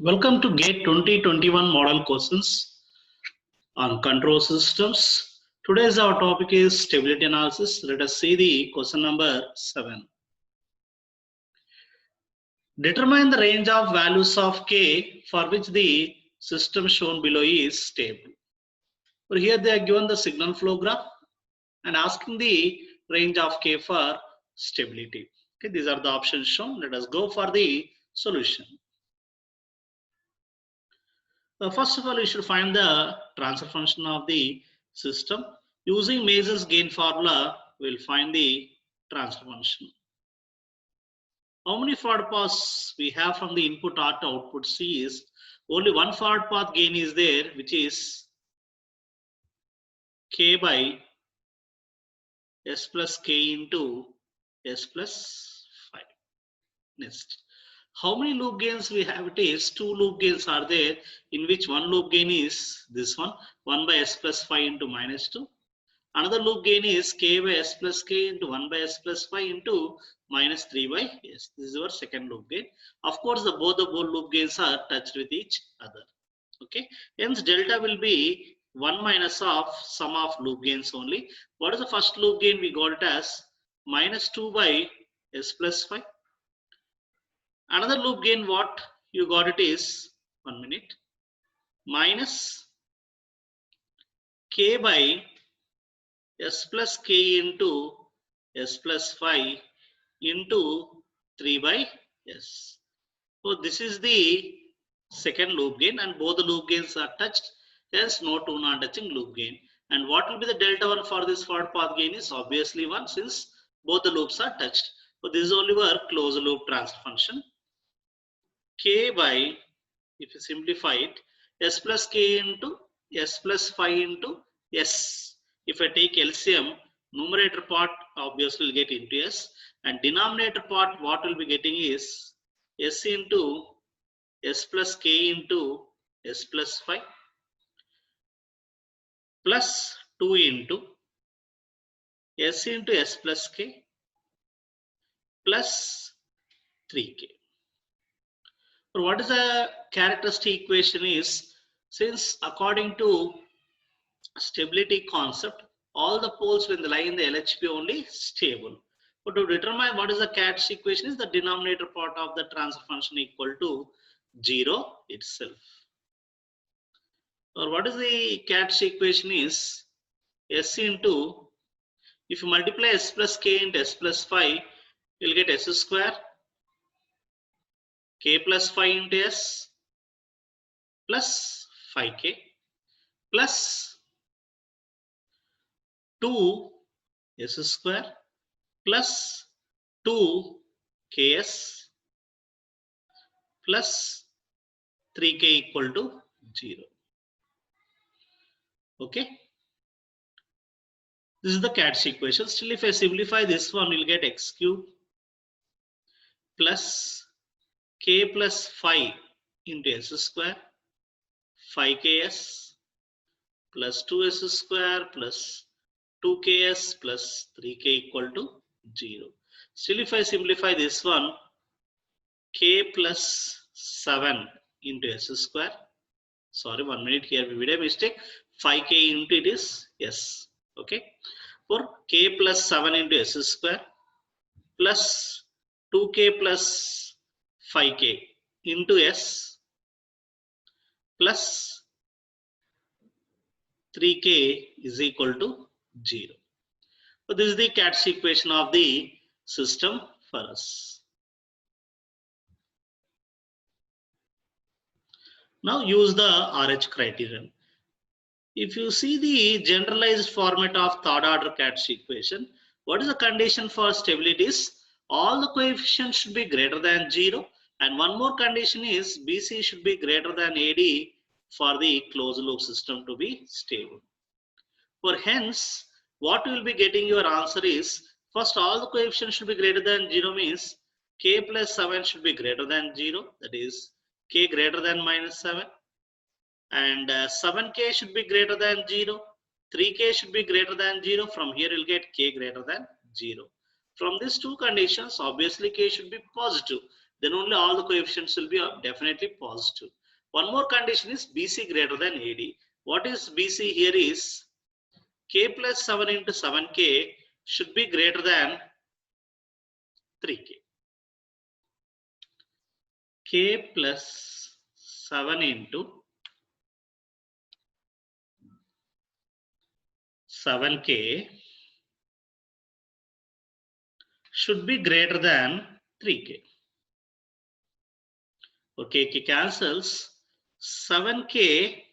Welcome to GATE 2021 model questions on control systems. Today's our topic is stability analysis. Let us see the question number 7. Determine the range of values of K for which the system shown below is stable. So here they are given the signal flow graph and asking the range of K for stability. Okay, these are the options shown. Let us go for the solution. First of all, you should find the transfer function of the system. Using Mason's gain formula, we'll find the transfer function. How many forward paths we have from the input R to output C is only one forward path gain is there, which is K by S plus K into S plus 5. Next. How many loop gains we have? It is 2 loop gains are there, in which one loop gain is this one, 1 by S plus 5 into minus 2. Another loop gain is K by S plus K into 1 by S plus 5 into minus 3 by S. This is our second loop gain. Of course, both loop gains are touched with each other. Okay. Hence, delta will be 1 minus of sum of loop gains only. What is the first loop gain? We got it as minus 2 by S plus 5. Another loop gain, what you got it is, 1 minute, minus K by S plus K into S plus 5 into 3 by S. So this is the second loop gain and both the loop gains are touched. Hence no two non-touching loop gain. And what will be the delta 1 for this forward path gain is obviously 1 since both the loops are touched. So this is only our closed loop transfer function. K by, if you simplify it, S plus K into S plus 5 into S. If I take LCM, numerator part obviously will get into S, and denominator part what will be getting is S into S plus K into S plus 5 plus 2 into S into S plus K plus 3K. So what is the characteristic equation is, since according to stability concept, all the poles when they lie in the LHP only stable. But to determine what is the catch equation is the denominator part of the transfer function equal to 0 itself. Or what is the catch equation is S into, if you multiply S plus K into S plus 5, you'll get S square K plus 5 into S plus 5K plus 2 S square plus 2 KS plus 3K equal to 0. Okay. This is the catch equation. Still, if I simplify this one, you'll get X cube plus K plus 5 into S square 5KS plus 2S square plus 2KS plus 3K equal to 0. Still, if I simplify this one, K plus 7 into S square. Sorry, 1 minute here we made a mistake. 5K into it is S. Okay. For K plus 7 into S square plus 2K plus 5K into S plus 3K is equal to 0. So this is the catch equation of the system for us. Now use the RH criterion. If you see the generalized format of third order catch equation, what is the condition for stability is all the coefficients should be greater than 0, and one more condition is BC should be greater than AD for the closed loop system to be stable. For hence, what you will be getting your answer is, first all the coefficients should be greater than 0 means K plus 7 should be greater than 0, that is K greater than minus 7, and 7K should be greater than 0, 3K should be greater than 0. From here you'll get K greater than 0. From these two conditions, obviously K should be positive. then only all the coefficients will be definitely positive. One more condition is BC greater than AD. What is BC here is K plus 7 into 7K should be greater than 3K. K plus 7 into 7K should be greater than 3K. Okay, K cancels. 7K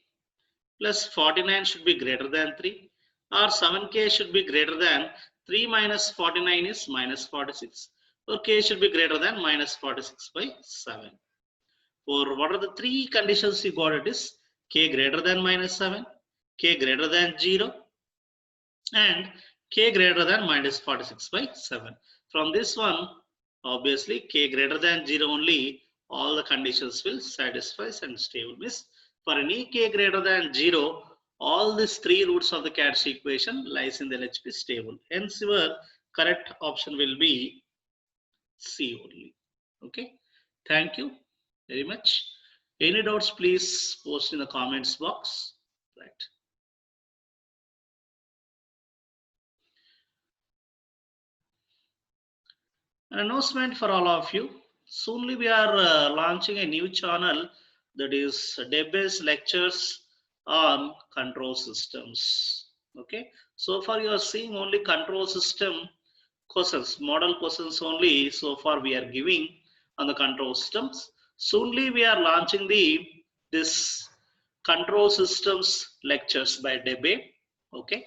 plus 49 should be greater than 3, or 7K should be greater than 3 minus 49 is minus 46, or K should be greater than minus 46 by 7. For what are the three conditions you got? It is K greater than minus 7, K greater than 0, and K greater than minus 46 by 7. From this one, obviously K greater than 0 only, all the conditions will satisfy and stable. Means for any K greater than 0, all these three roots of the Cauchy equation lies in the LHP stable. Hence your correct option will be C only. Okay. Thank you very much. Any doubts, please post in the comments box. Right. An announcement for all of you. Soonly we are launching a new channel, that is DebBase lectures on control systems. Okay. So far you are seeing only control system questions, model questions only. So far we are giving on the control systems. Soonly we are launching this control systems lectures by DebBase. Okay.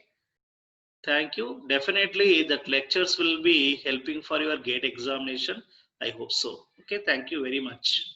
Thank you. Definitely that lectures will be helping for your GATE examination. I hope so. Okay. Thank you very much.